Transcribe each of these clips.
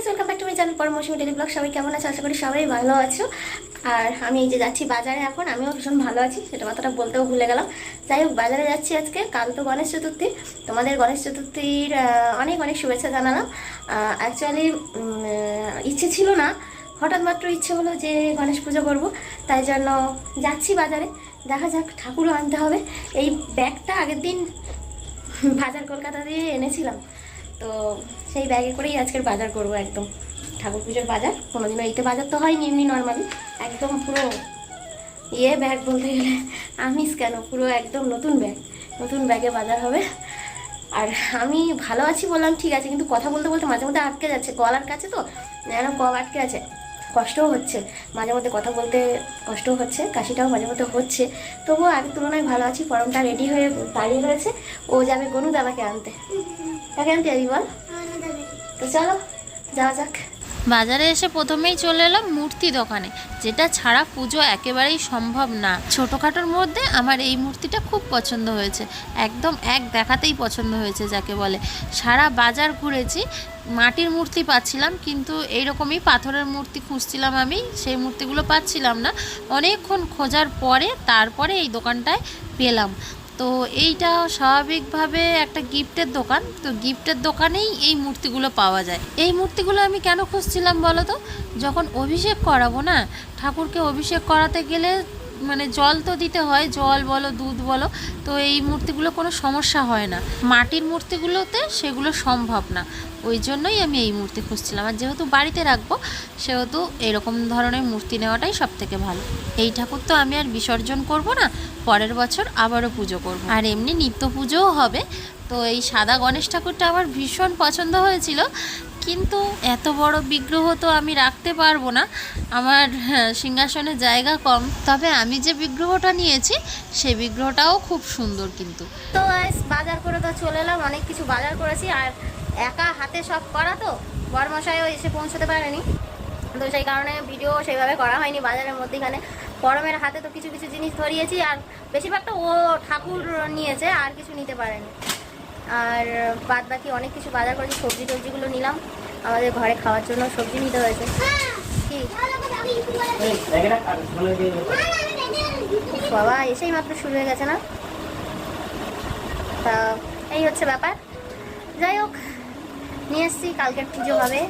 Welcome back to my channel পরমৌসুমী daily blog. সবাই কেমন আছে? আশা করি সবাই ভালো আছো। আর আমি এই যে যাচ্ছি বাজারে এখন, আমিও ভীষণ ভালো আছি, সেটা কথাটা বলতেও ভুলে গেলাম। যাই হোক, বাজারে যাচ্ছি আজকে। কাল তো গণেশ চতুর্থী, তোমাদের গণেশ চতুর্থীর অনেক অনেক শুভেচ্ছা জানালাম। অ্যাকচুয়ালি ইচ্ছে ছিল না, হঠাৎ মাত্র ইচ্ছে হলো যে গণেশ পুজো করব, তাই জন্য যাচ্ছি বাজারে। দেখা যাক, ঠাকুরও আনতে হবে। এই ব্যাগটা আগের দিন বাজার কলকাতা দিয়ে এনেছিলাম, তো সেই ব্যাগে করেই আজকের বাজার করব। একদম ঠাকুর পুজোর বাজার, কোনোদিনও এইতে বাজার তো হয়নি, এমনি নর্মালি একদম পুরো ব্যাগ বলতে গেলে আমিস কেন, পুরো একদম নতুন ব্যাগ, নতুন ব্যাগে বাজার হবে। আর আমি ভালো আছি বললাম ঠিক আছে, কিন্তু কথা বলতে বলতে মাঝে মধ্যে আটকে যাচ্ছে গলার কাছে, তো যেন আটকে আছে, কষ্টও হচ্ছে মাঝে মধ্যে কথা বলতে, কষ্টও হচ্ছে, কাশিটাও মাঝে মধ্যে হচ্ছে। তবুও আগের তুলনায় ভালো আছি। পরমটা রেডি হয়ে দাঁড়িয়ে রয়েছে, ও যাবে গনু দাদাকে আনতে। তাকে আনতে যাবি বল? তো চলো যাওয়া যাক। বাজারে এসে প্রথমেই চলে এলাম মূর্তি দোকানে, যেটা ছাড়া পুজো একেবারেই সম্ভব না। ছোটোখাটোর মধ্যে আমার এই মূর্তিটা খুব পছন্দ হয়েছে, একদম এক দেখাতেই পছন্দ হয়েছে যাকে বলে। সারা বাজার ঘুরেছি, মাটির মূর্তি পাচ্ছিলাম, কিন্তু এইরকমই পাথরের মূর্তি খুঁজছিলাম আমি, সেই মূর্তিগুলো পাচ্ছিলাম না। অনেকক্ষণ খোঁজার পরে তারপরে এই দোকানটায় পেলাম। তো এইটা স্বাভাবিকভাবে একটা গিফটের দোকান, তো গিফটের দোকানেই এই মূর্তিগুলো পাওয়া যায়। এই মূর্তিগুলো আমি কেন খুঁজছিলাম বলো তো? যখন অভিষেক করাবো না, ঠাকুরকে অভিষেক করাতে গেলে মানে জল তো দিতে হয়, জল বলো দুধ বলো, তো এই মূর্তিগুলো কোনো সমস্যা হয় না। মাটির মূর্তিগুলোতে সেগুলো সম্ভব না, ওই জন্যই আমি এই মূর্তি খুঁজছিলাম। আর যেহেতু বাড়িতে রাখবো, সেহেতু এরকম ধরনের মূর্তি নেওয়াটাই সব থেকে ভালো। এই ঠাকুর তো আমি আর বিসর্জন করব না, পরের বছর আবারও পুজো করব, আর এমনি নিত্য পুজোও হবে। তো এই সাদা গণেশ ঠাকুরটা আমার ভীষণ পছন্দ হয়েছিল, কিন্তু এত বড় বিগ্রহ তো আমি রাখতে পারবো না, আমার সিংহাসনে জায়গা কম। তবে আমি যে বিগ্রহটা নিয়েছি সেই বিগ্রহটাও খুব সুন্দর। কিন্তু তো বাজার করে তো চলে এলাম, অনেক কিছু বাজার করেছি, আর একা হাতে সব করা, তো বরমশাইও এসে পৌঁছতে পারেনি, তো সেই কারণে ভিডিও সেইভাবে করা হয়নি। বাজারের মধ্যেখানে পরমের হাতে তো কিছু কিছু জিনিস ধরিয়েছি, আর বেশিরভাগটা ও ঠাকুর নিয়েছে, আর কিছু নিতে পারেনি। আর বাদ বাকি অনেক কিছু বাজার করেছি, সবজি টবজিগুলো নিলাম, আমাদের ঘরে খাওয়ার জন্য সবজি নিতে হয়েছে। কি বাবা, এসেই মাত্র শুরু হয়ে গেছে না? তা এই হচ্ছে ব্যাপার। যাই হোক, নিয়ে এসছি। কালকের পুজো হবে,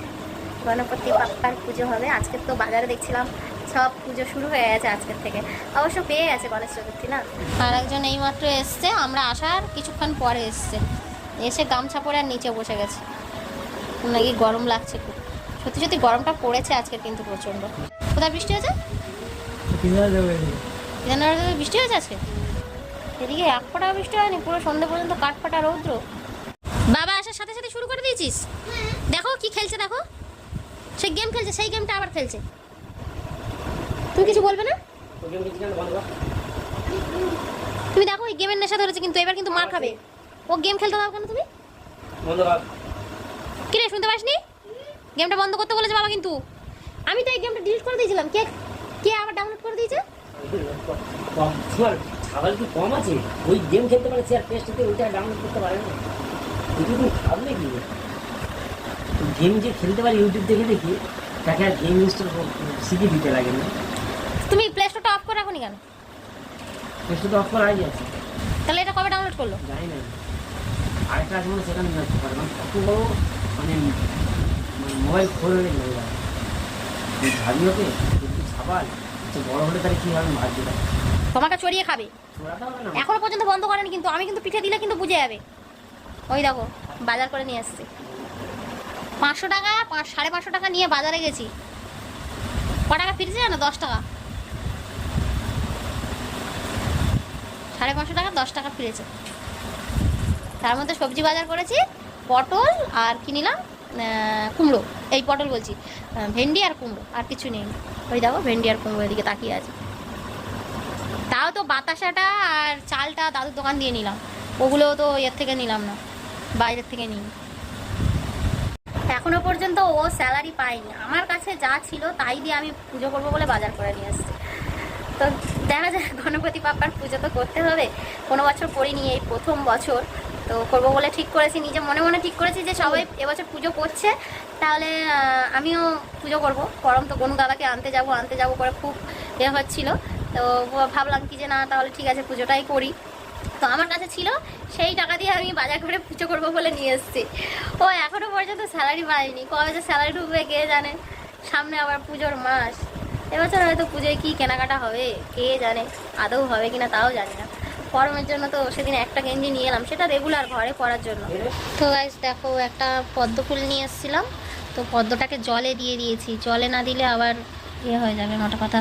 গণপতি বাপ্পার পুজো হবে। আজকের তো বাজারে দেখছিলাম সব পুজো শুরু হয়ে গেছে আজকের থেকে, অবশ্য পেয়ে গেছে গণেশ চতুর্থী না। আর একজন এইমাত্র এসছে, আমরা আসার কিছুক্ষণ পরে এসছে, এসে গামছা পরে আর নিচে বসে গেছে, নাকি গরম লাগছে খুব। সত্যি সত্যি গরমটা পড়েছে আজকের, কিন্তু প্রচণ্ড। কোথায় বৃষ্টি হয়েছে? বৃষ্টি হয়েছে আজকে? এদিকে এক ফোঁটা বৃষ্টি হয়নি, পুরো সন্ধ্যে পর্যন্ত কাঠফাটা রৌদ্র। বাবা আসার সাথে সাথে শুরু করে দিয়েছিস? দেখো কি খেলছে, দেখো সেই গেম খেলছে, সেই গেমটা আবার খেলছে। তুমি কিছু বলবে না? তুমি দেখো এই গেমের নেশা ধরেছে, কিন্তু এবার কিন্তু মার খাবে। ও গেম খেলতে দাও কেন তুমি? কি রে, শুনতে পাসনি? গেমটা বন্ধ করতে বলেছে বাবা, কিন্তু আমি তো এই গেমটা ডিলিট করে দিয়েছিলাম। কে কে আবার ডাউনলোড করে দিয়েছে? খাবার কি কম আছে? ওই গেম খেলতে পারে, আর টেস্টে ওইটা ডাউনলোড করতে পারে না। এটুকু ভাবলে কি গেম যে খেলতে পারে ইউটিউব দেখে দেখি, তাকে আর গেম ইনস্টল শিখে দিতে লাগে না। তুমি প্লে স্টোরটা অফ করে রাখোনি কেন? প্লে স্টোরটা অফ করা হয়ে যাচ্ছে। তাহলে এটা কবে ডাউনলোড করলো? জানি না। আরেকটা আছে মানে সেখানে রাখতে পারে, মানে কত বড় মানে মোবাইল খোলে হয়ে যায়। ভাবি ওকে একটু ছাপাল, বড় হলে তাহলে কী হবে ভাবছি। তোমাকে চড়িয়ে খাবে। এখনো পর্যন্ত বন্ধ করেনি, কিন্তু আমি কিন্তু পিঠে দিলে কিন্তু বুঝে যাবে। ওই দেখো বাজার করে নিয়ে আসছি, 500 টাকা, 550 টাকা নিয়ে বাজারে গেছি। ক টাকা ফিরেছে জানো? 10 টাকা। 550 টাকা 10 টাকা ফিরেছে। তার মধ্যে সবজি বাজার করেছি, পটল আর কি নিলাম, কুমড়ো। এই পটল বলছি, ভেন্ডি আর কুমড়ো, আর কিছু নেই। ওই দেখো ভেন্ডি আর কুমড়ো এদিকে তাকিয়ে আছে। তাও তো বাতাসাটা আর চালটা দাদুর দোকান দিয়ে নিলাম, ওগুলোও তো এর থেকে নিলাম না, বাইরের থেকে নিই। এখনো পর্যন্ত ও স্যালারি পায়নি, আমার কাছে যা ছিল তাই দিয়ে আমি পুজো করবো বলে বাজার করে নিয়ে আসছি। তো দেখা যায় গণপতি বাপ্পার পুজো তো করতে হবে, কোনো বছর করিনি, এই প্রথম বছর। তো করবো বলে ঠিক করেছি, নিজে মনে মনে ঠিক করেছি যে সবাই এবছর পুজো করছে, তাহলে আমিও পুজো করব। করম তো গনু দাদাকে আনতে যাব করে খুব হচ্ছিল, তো ভাবলাম কি যে না তাহলে ঠিক আছে পুজোটাই করি। তো আমার কাছে ছিল, সেই টাকা দিয়ে আমি বাজার করে পুজো করবো বলে নিয়ে এসেছি। ও এখনও পর্যন্ত স্যালারি পাইনি, কবে যে স্যালারি ঢুকবে কে জানে। সামনে আবার পুজোর মাস, এবছর হয়তো পুজোয় কী কেনাকাটা হবে কে জানে, আদৌ হবে কিনা তাও জানি না। গরমের জন্য তো সেদিন একটা গেঞ্জি নিয়ে এলাম, সেটা রেগুলার ঘরে পরার জন্য। তো গাইস দেখো, একটা পদ্ম ফুল নিয়ে এসেছিলাম, তো পদ্মটাকে জলে দিয়ে দিয়েছি। জলে না দিলে আবার হয়ে যাবে, মোটা কথা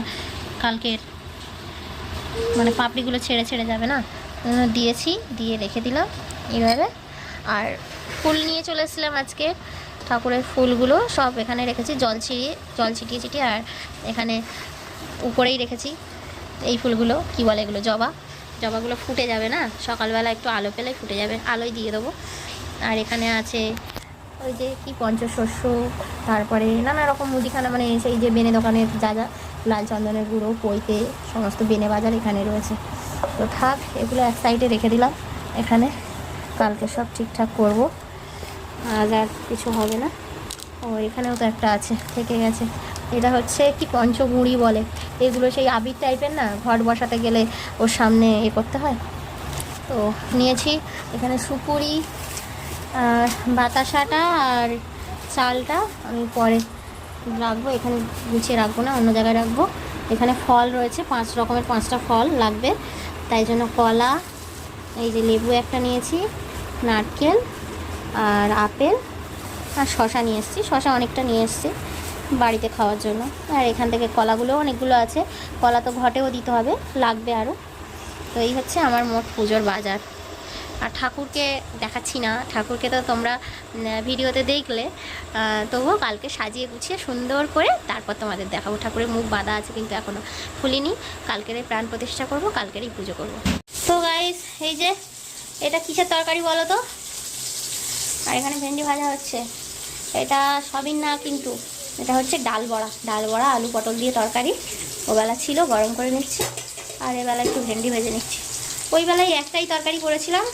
কালকের মানে পাপড়িগুলো ছেড়ে ছেড়ে যাবে না, দিয়েছি, দিয়ে রেখে দিলাম এইভাবে। আর ফুল নিয়ে চলে এসেছিলাম আজকে, ঠাকুরের ফুলগুলো সব এখানে রেখেছি, জল ছিটিয়ে আর এখানে উপরেই রেখেছি। এই ফুলগুলো কি বলে, এগুলো জবাগুলো ফুটে যাবে না, সকালবেলা একটু আলো পেলে ফুটে যাবে, আলোয় দিয়ে দেবো। আর এখানে আছে ওই যে কি পঞ্চশস্য, তারপরে নানা রকম মুদিখানা, মানে সেই যে বেনে দোকানের যা লাল চন্দনের গুঁড়ো, পৈতে সমস্ত বেনে বাজার এখানে রয়েছে। তো থাক, এগুলো এক সাইডে রেখে দিলাম এখানে, কালকে সব ঠিকঠাক করব, আজ আর কিছু হবে না। ও এখানেও তো একটা আছে, থেকে গেছে, এটা হচ্ছে কি পঞ্চগুঁড়ি বলে, এগুলো সেই আবির টাইপের না, ঘট বসাতে গেলে ওর সামনে করতে হয়। তো নিয়েছি এখানে সুপুরি আর বাতাসাটা আর চালটা আমি পরে রাখবো, এখানে গুছিয়ে রাখবো না, অন্য জায়গায় রাখবো। এখানে ফল রয়েছে 5 রকমের, 5টা ফল লাগবে, তাই জন্য কলা, এই যে লেবু একটা নিয়েছি, নারকেল আর আপেল আর শশা নিয়ে এসেছি, শশা অনেকটা নিয়ে এসেছি বাড়িতে খাওয়ার জন্য। আর এখান থেকে কলাগুলো অনেকগুলো আছে, কলা তো ঘটেও দিতে হবে, লাগবে আরও। তো এই হচ্ছে আমার মোট পুজোর বাজার। আর ঠাকুরকে দেখাচ্ছি না, ঠাকুরকে তো তোমরা ভিডিওতে দেখলে, তবুও কালকে সাজিয়ে গুছিয়ে সুন্দর করে তারপর তোমাদের দেখাবো। ঠাকুরের মুখ বাঁধা আছে কিন্তু এখনও খুলিনি, কালকেরই প্রাণ প্রতিষ্ঠা করব, কালকেরই পুজো করব। তো গাইস, এই যে এটা কিসের তরকারি বলো তো? আর এখানে ভেন্ডি ভাজা হচ্ছে, এটা সবই না কিন্তু, এটা হচ্ছে ডাল বড়া আলু পটল দিয়ে তরকারি। ওবেলা ছিল, গরম করে নিচ্ছি, আর এবেলা একটু ভেন্ডি ভেজে নিচ্ছি। ওই বেলায় একটাই তরকারি করেছিলাম,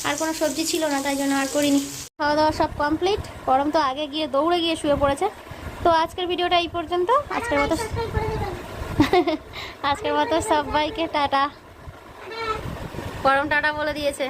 আর কোনো সবজি ছিল না, তাই জন্য আর করিনি। খাওয়া দাওয়া সব কমপ্লিট, গরম তো আগে গিয়ে দৌড়ে গিয়ে শুয়ে পড়েছে। তো আজকের ভিডিওটা এই পর্যন্ত, আজকের মতো সবাইকে টাটা। গরম টাটা বলে দিয়েছে।